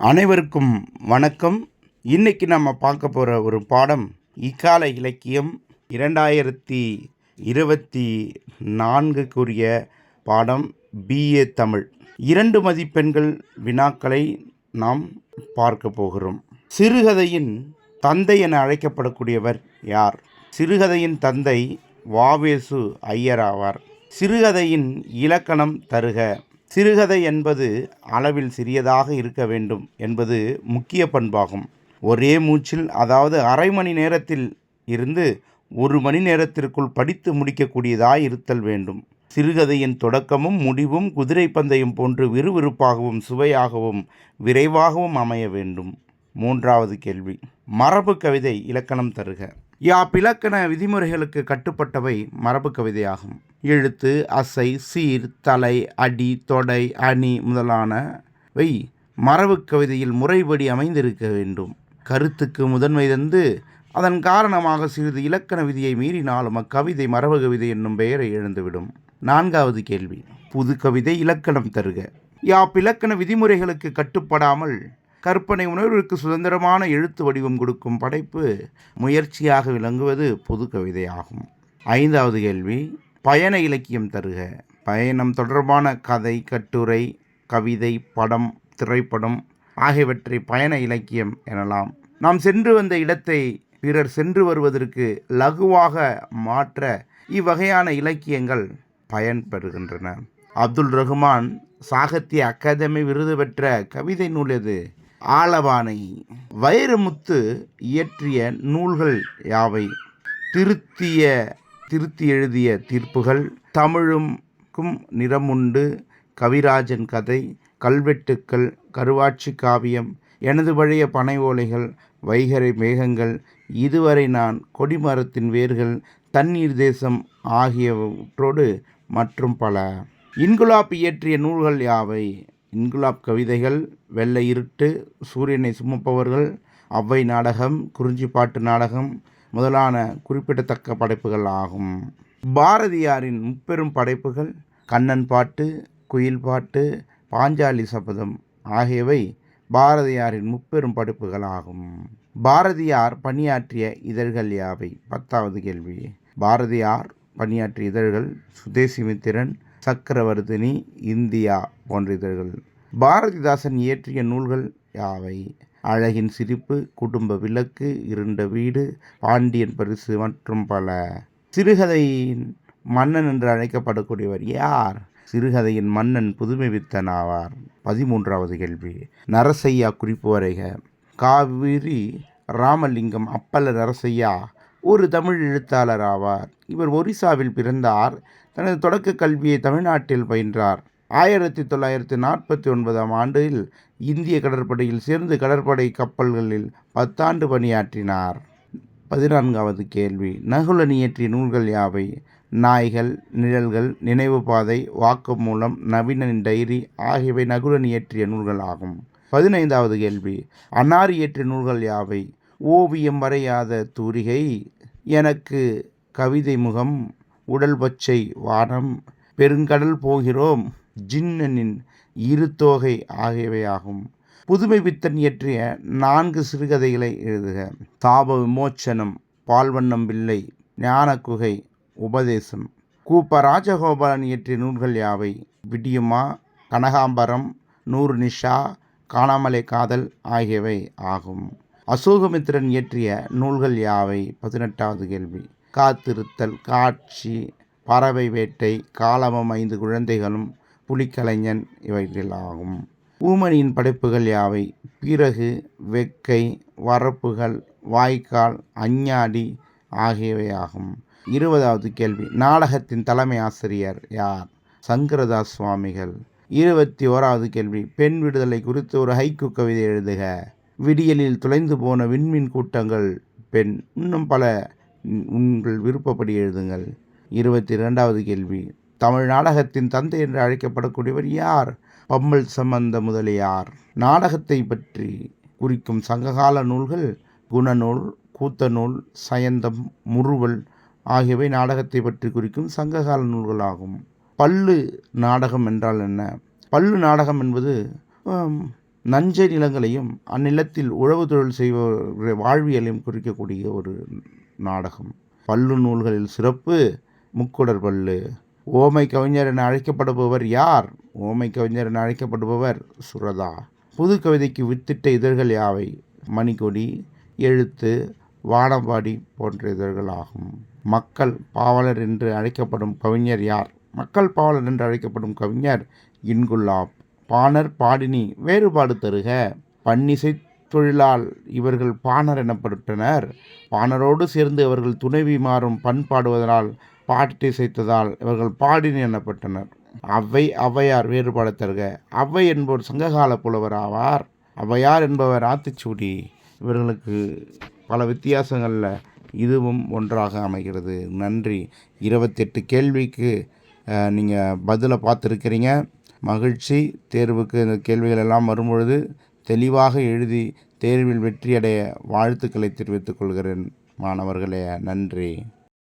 அனைவருக்கும் வணக்கம். இன்னைக்கு நம்ம பார்க்க போகிற ஒரு பாடம் இக்கால இலக்கியம் 2024க்குரிய பாடம் பிஏ தமிழ். 2 மதிப்பெண்கள் வினாக்களை நாம் பார்க்க போகிறோம். சிறுகதையின் தந்தை என அழைக்கப்படக்கூடியவர் யார்? சிறுகதையின் தந்தை வாவேசு ஐயர் ஆவார். சிறுகதையின் இலக்கணம் தருக. சிறுகதை என்பது அளவில் சிறியதாக இருக்க வேண்டும் என்பது முக்கிய பண்பாகும். ஒரே மூச்சில், அதாவது அரை மணி நேரத்தில் இருந்து 1 மணி நேரத்திற்குள் படித்து முடிக்கக்கூடியதாய் இருத்தல் வேண்டும். சிறுகதையின் தொடக்கமும் முடிவும் குதிரை பந்தயம் போன்று விறுவிறுப்பாகவும் சுவையாகவும் விரைவாகவும் அமைய வேண்டும். 3வது கேள்வி, மரபு கவிதை இலக்கணம் தருக. யாப்பிலக்கண விதிமுறைகளுக்கு கட்டுப்பட்டவை மரபு கவிதையாகும். எழுத்து, அசை, சீர், தலை, அடி, தொடை, அணி முதலானவை மரபு கவிதையில் முறைப்படி அமைந்திருக்க வேண்டும். கருத்துக்கு முதன்மை தந்து அதன் காரணமாக சிறிது இலக்கண விதியை மீறினாலும் அக்கவிதை மரபு கவிதை என்னும் பெயரை இழந்துவிடும். 4வது கேள்வி, புது கவிதை இலக்கணம் தருக. யாப்பிலக்கண விதிமுறைகளுக்கு கட்டுப்படாமல் கற்பனை உணர்விற்கு சுதந்திரமான எழுத்து வடிவம் கொடுக்கும் படைப்பு முயற்சியாக விளங்குவது புது கவிதை ஆகும். 5வது கேள்வி, பயண இலக்கியம் தருக. பயணம் தொடர்பான கதை, கட்டுரை, கவிதை, படம், திரைப்படம் ஆகியவற்றை பயண இலக்கியம் எனலாம். நாம் சென்று வந்த இடத்தை பிறர் சென்று வருவதற்கு லகுவாக மாற்ற இவ்வகையான இலக்கியங்கள் பயன்பெறுகின்றன. அப்துல் ரஹ்மான் சாகித்ய அகாதமி விருது பெற்ற கவிதை நூல் எது? ஆலவானை. வைரமுத்து இயற்றிய நூல்கள் யாவை? திருத்தி எழுதிய தீர்ப்புகள், தமிழுக்கும் நிறமுண்டு, கவிராஜன் கதை, கல்வெட்டுக்கள், கருவாட்சி காவியம், எனது பழைய பனை ஓலைகள், வைகறை மேகங்கள், இதுவரை நான், கொடிமரத்தின் வேர்கள், தண்ணீர் தேசம் ஆகியவற்றோடு மற்றும் பல. இன்குலாப் இயற்றிய நூல்கள் யாவை? இன்குலாப் கவிதைகள், வெள்ளை இருட்டு, சூரியனை சுமப்பவர்கள், அவ்வை நாடகம், குறிஞ்சிப்பாட்டு நாடகம் முதலான குறிப்பிடத்தக்க படைப்புகள் ஆகும். பாரதியாரின் முப்பெரும் படைப்புகள் கண்ணன் பாட்டு, குயில் பாட்டு, பாஞ்சாலி சபதம் ஆகியவை பாரதியாரின் முப்பெரும் படைப்புகள் ஆகும். பாரதியார் பணியாற்றிய இதழ்கள் யாவை? 10வது கேள்வி, பாரதியார் பணியாற்றிய இதழ்கள் சுதேசிமித்திரன், சக்கரவர்த்தினி, இந்தியா போன்ற இதழ்கள். பாரதிதாசன் இயற்றிய நூல்கள் யாவை? அழகின் சிரிப்பு, குடும்ப விளக்கு, இருண்ட வீடு, பாண்டியன் பரிசு மற்றும் பல. சிறுகதையின் மன்னன் என்று அழைக்கப்படக்கூடியவர் யார்? சிறுகதையின் மன்னன் புதுமைப்பித்தன் ஆவார். 13வது கேள்வி, நரசையா குறிப்பு வரைக. காவிரி ராமலிங்கம் அப்பல நரசையா ஒரு தமிழ் எழுத்தாளர் ஆவார். இவர் ஒரிசாவில் பிறந்தார். தனது தொடக்க கல்வியை தமிழ்நாட்டில் பயின்றார். 1949ஆம் ஆண்டில் இந்திய கடற்படையில் சேர்ந்து கடற்படை கப்பல்களில் 10 ஆண்டு பணியாற்றினார். 14வது கேள்வி, நகுலன் இயற்றிய நூல்கள் யாவை? நாய்கள், நிழல்கள், நினைவு பாதை, வாக்குமூலம், நவீனின் டைரி ஆகியவை நகுலன் இயற்றிய நூல்கள் ஆகும். 15வது கேள்வி, அன்னார் இயற்றிய நூல்கள் யாவை? ஓவியம் வரையாத தூரிகை, எனக்கு கவிதை முகம், உடல் பச்சை வானம், பெருங்கடல் போகிறோம், ஜின்னனின் இருத்தோகை ஆகியவை ஆகும். புதுமைப்பித்தன் இயற்றிய 4 சிறுகதைகளை எழுதுக. தாப விமோச்சனம், பால்வண்ணம் பிள்ளை, ஞானக்குகை, உபதேசம். கூப்ப ராஜகோபாலன் இயற்றிய நூல்கள் யாவை? விடியுமா, கனகாம்பரம், 100 நிஷா, காணாமலே காதல் ஆகியவை ஆகும். அசோகமித்திரன் இயற்றிய நூல்கள் யாவை? 18வது கேள்வி, காத்திருத்தல், காட்சி, பறவை வேட்டை, காலமும் 5 குழந்தைகளும், புலிக்கலைஞன் இவைகளாகும். ஊமணியின் படைப்புகள் யாவை? பிறகு, வெக்கை, வரப்புகள், வாய்க்கால், அஞ்ஞாடி ஆகியவை ஆகும். 20வது கேள்வி, நாடகத்தின் தலைமை ஆசிரியர் யார்? சங்கரதாஸ் சுவாமிகள். 21வது கேள்வி, பெண் விடுதலை குறித்து ஒரு ஹைக்கூ கவிதை எழுதுக. விடியலில் தொலைந்து போன விண்மீன் கூட்டங்கள், பெண், இன்னும் பல உங்கள் விருப்பப்படி எழுதுங்கள். 22வது கேள்வி, தமிழ் நாடகத்தின் தந்தை என்று அழைக்கப்படக்கூடியவர் யார்? பம்மல் சம்பந்த முதலியார். நாடகத்தை பற்றி குறிக்கும் சங்ககால நூல்கள் குணநூல், கூத்தநூல், சயந்தம், முறுவல் ஆகியவை நாடகத்தை பற்றி குறிக்கும் சங்ககால நூல்களாகும். பல்லு நாடகம் என்றால் என்ன? பல்லு நாடகம் என்பது நஞ்சை நிலங்களையும் அந்நிலத்தில் உழவு தொழில் செய்பவர்களுடைய வாழ்வியலையும் குறிக்கக்கூடிய ஒரு நாடகம். பல்லு நூல்களில் சிறப்பு முக்குடர் பல்லு. ஓமை கவிஞர் என அழைக்கப்படுபவர் யார்? ஓமை கவிஞர் என அழைக்கப்படுபவர் சுரதா. புது கவிதைக்கு வித்திட்ட இதழ்கள் யாவை? மணிக்கொடி, எழுத்து, வானம்பாடி போன்ற இதழ்கள் ஆகும். மக்கள் பாவலர் என்று அழைக்கப்படும் கவிஞர் யார்? மக்கள் பாவலர் என்று அழைக்கப்படும் கவிஞர் இன்குல்லாப். பாணர் பாடினி வேறுபாடு தருக. பன்னிசை தொழிலால் இவர்கள் பாணர் எனப்பட்டனர். பாணரோடு சேர்ந்து அவர்கள் துணைவி மாறும் பண்பாடுவதனால் பாட்டிசைத்ததால் இவர்கள் பாடினி எனப்பட்டனர். ஔவையார் வேறுபாடு தருக. ஔவை என்பவர் சங்ககால புலவர் ஆவார். ஔவையார் என்பவர் ஆத்திச்சூடி. இவர்களுக்கு பல வித்தியாசங்களில் இதுவும் ஒன்றாக அமைகிறது. நன்றி. 28 கேள்விக்கு நீங்கள் பதிலை பார்த்துருக்கிறீங்க. மகிழ்ச்சி. தேர்வுக்கு இந்த கேள்விகள் எல்லாம் வரும்பொழுது தெளிவாக எழுதி தேர்வில் வெற்றியடைய வாழ்த்துக்களை தெரிவித்துக் கொள்கிறேன் மாணவர்களே. நன்றி.